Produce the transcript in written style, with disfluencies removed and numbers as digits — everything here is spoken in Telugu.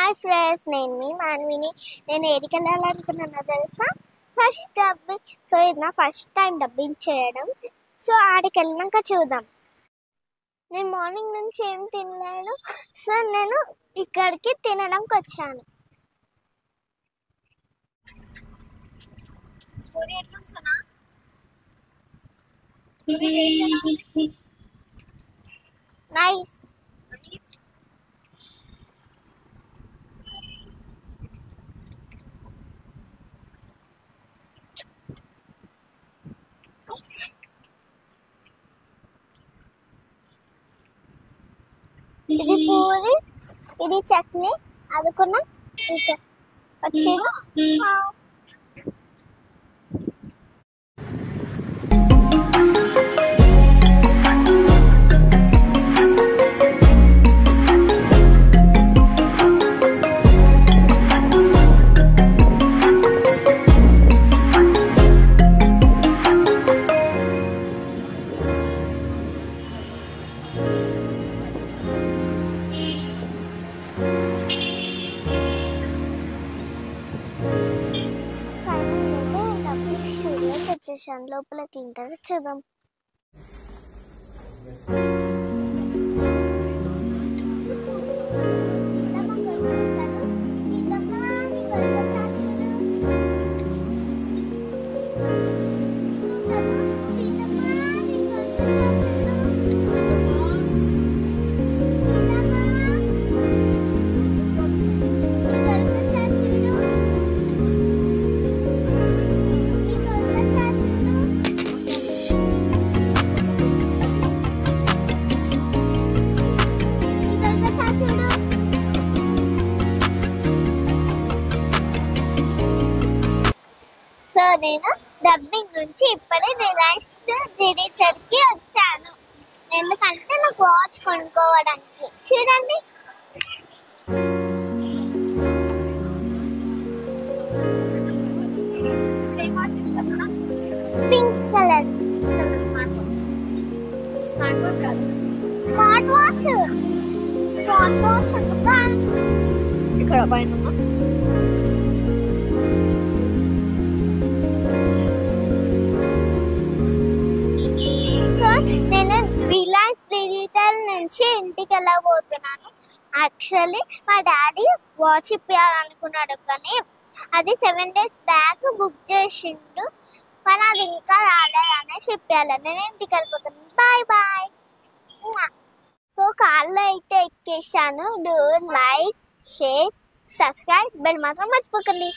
హాయ్ ఫ్రెండ్స్, నేను మీ మాన్విని. నేను ఏడికి వెళ్ళాలనుకున్నానో తెలుసా? First dubbing. సో ఇది నా ఫస్ట్ టైం డబ్బింగ్ చేయడం. సో ఆడికి వెళ్ళినాక చూద్దాం. నేను మార్నింగ్ నుంచి ఏం తినలేను. సో నేను ఇక్కడికి తినడానికి వచ్చాను. నైస్. ఇది పూరి, ఇది చట్నీ, అదుకున్న వచ్చి వచ్చేసాను. లోపలికి ఇంటర్ చూద్దాం. సో నేను డబ్బింగ్ నుంచి ఇప్పుడే రిలయన్స్ కి వచ్చాను. ఎందుకంటే నాకు వాచ్ కొనుక్కోవడానికి. చూడండి, పింక్ కలర్ స్మార్ట్ వాచ్ ఎందుకు ఇక్కడ పైన నేను రిలయన్స్ డిజిటల్ నుంచి ఇంటికి వెళ్ళబోతున్నాను. యాక్చువల్లీ మా డాడీ వాచ్ ఇప్పించాలనుకున్నాడు, కానీ అది 7 days బ్యాక్ బుక్ చేసిండు, కానీ అది ఇంకా రాలేదనేసి ఇప్పించాలి. నేను ఇంటికి వెళ్ళిపోతాను. Bye bye. సో కార్లో అయితే ఎక్కేసాను. Do like, share, subscribe, bell మాత్రం మర్చిపోకండి.